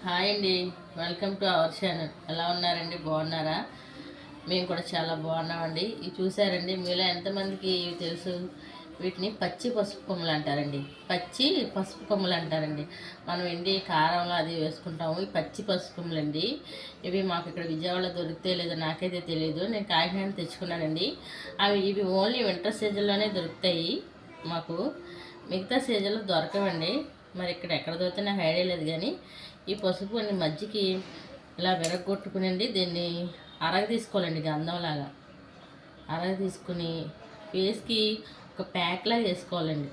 Hi అండి, welcome to our channel. ఎలా ఉన్నారండి? బాగున్నారా? మేము కూడా చాలా బాగున్నామండి. ఇవి చూసారండి, మీలో ఎంతమందికి ఇవి తెలుసు? వీటిని పచ్చి పసుపు కొమ్ములు అంటారండి. పచ్చి పసుపు కొమ్ములు అంటారండి. మనం ఎండి కారంలో అది వేసుకుంటాము. ఈ పచ్చి పసుపు కొమ్ములు అండి. ఇవి మాకు ఇక్కడ విజయవాడలో దొరికితే లేదో నాకైతే తెలియదు. నేను కాకినాడ తెచ్చుకున్నానండి. ఇవి ఓన్లీ వింటర్ సీజన్లోనే దొరుకుతాయి మాకు. మిగతా సీజన్లో దొరకవండి. మరి ఇక్కడ ఎక్కడ దొరికితే నాకు ఐడియా లేదు, కానీ ఈ పసుపు అన్ని మజ్జికి ఇలా విరగొట్టుకునండి దీన్ని అరగ తీసుకోవాలండి. గంధంలాగా అరగ తీసుకుని ఫేస్కి ఒక ప్యాక్లాగా వేసుకోవాలండి.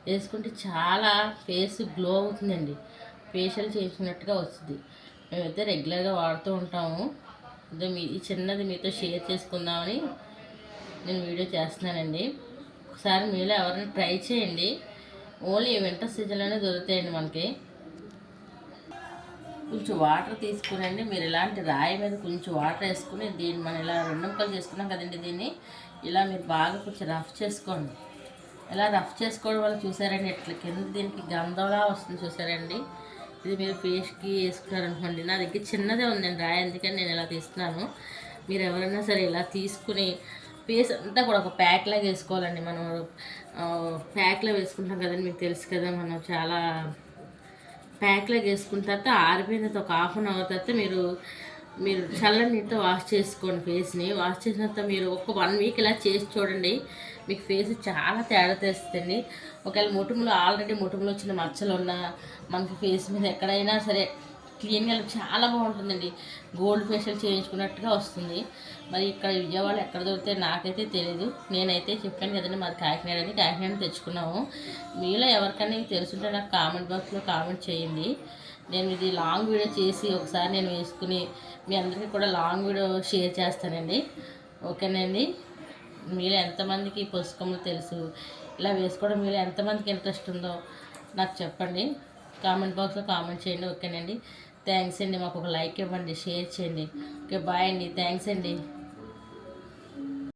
వేసుకుంటే చాలా ఫేస్ గ్లో అవుతుందండి. ఫేషియల్ చేయించుకున్నట్టుగా వస్తుంది. మేమైతే రెగ్యులర్గా వాడుతూ ఉంటాము. అదే ఈ చిన్నది మీతో షేర్ చేసుకుందామని నేను వీడియో చేస్తున్నానండి. ఒకసారి మీలో ఎవరైనా ట్రై చేయండి. ఓన్లీ వింటర్ సీజన్లోనే దొరుకుతాయండి మనకి. కొంచెం వాటర్ తీసుకునండి. మీరు ఇలాంటి రాయి మీద కొంచెం వాటర్ వేసుకుని దీన్ని మనం ఇలా రెండు ముక్కలు చేసుకున్నాం కదండి, దీన్ని ఇలా మీరు బాగా కొంచెం రఫ్ చేసుకోండి. ఇలా రఫ్ చేసుకోవడం వల్ల చూసారండి ఇట్లా కింద దీనికి గంధంలా వస్తుంది చూసారండి. ఇది మీరు ఫేస్కి వేసుకున్నారనుకోండి. నా దగ్గర చిన్నదే ఉందండి రాయి, అందుకని నేను ఇలా తీస్తున్నాను. మీరు ఎవరైనా సరే ఇలా తీసుకుని ఫేస్ అంతా కూడా ఒక ప్యాక్లాగా వేసుకోవాలండి. మనం ప్యాక్లో వేసుకుంటాం కదండి, మీకు తెలుసు కదా. మనం చాలా ప్యాక్లాగా వేసుకున్న తర్వాత ఆరిపోయిన తర్వాత ఒక హాఫ్ అన్ అవర్ తర్వాత మీరు చల్లని నీటితో వాష్ చేసుకోండి. ఫేస్ని వాష్ చేసిన తర్వాత మీరు ఒక 1 వీక్ ఇలా చేసి చూడండి. మీకు ఫేస్ చాలా తేడా తెస్తుంది. ఒకవేళ ఆల్రెడీ ముటుములు వచ్చిన మచ్చలు ఉన్నా మనకి ఫేస్ మీద ఎక్కడైనా సరే క్లీన్గా చాలా బాగుంటుందండి. గోల్డ్ ఫేషియల్ చేయించుకున్నట్టుగా వస్తుంది. మరి ఇక్కడ విజయవాడ ఎక్కడ దొరికితే నాకైతే తెలియదు. నేనైతే చెప్పాను కదండి, మాది కాకినాడ తెచ్చుకున్నాము. మీలో ఎవరికైనా తెలుసుంటే నాకు కామెంట్ బాక్స్లో కామెంట్ చేయండి. నేను ఇది లాంగ్ వీడియో చేసి ఒకసారి నేను వేసుకుని మీ అందరికీ కూడా లాంగ్ వీడియో షేర్ చేస్తానండి. ఓకేనండి. మీలో ఎంతమందికి పసుకొమ్మలు తెలుసు, ఇలా వేసుకోవడం మీలో ఎంతమందికి ఇంట్రెస్ట్ ఉందో నాకు చెప్పండి. కామెంట్ బాక్స్లో కామెంట్ చేయండి. ఓకేనండి. థ్యాంక్స్ అండి. మాకు ఒక లైక్ ఇవ్వండి, షేర్ చేయండి. ఓకే, బాయ్ అండి. థ్యాంక్స్ అండి.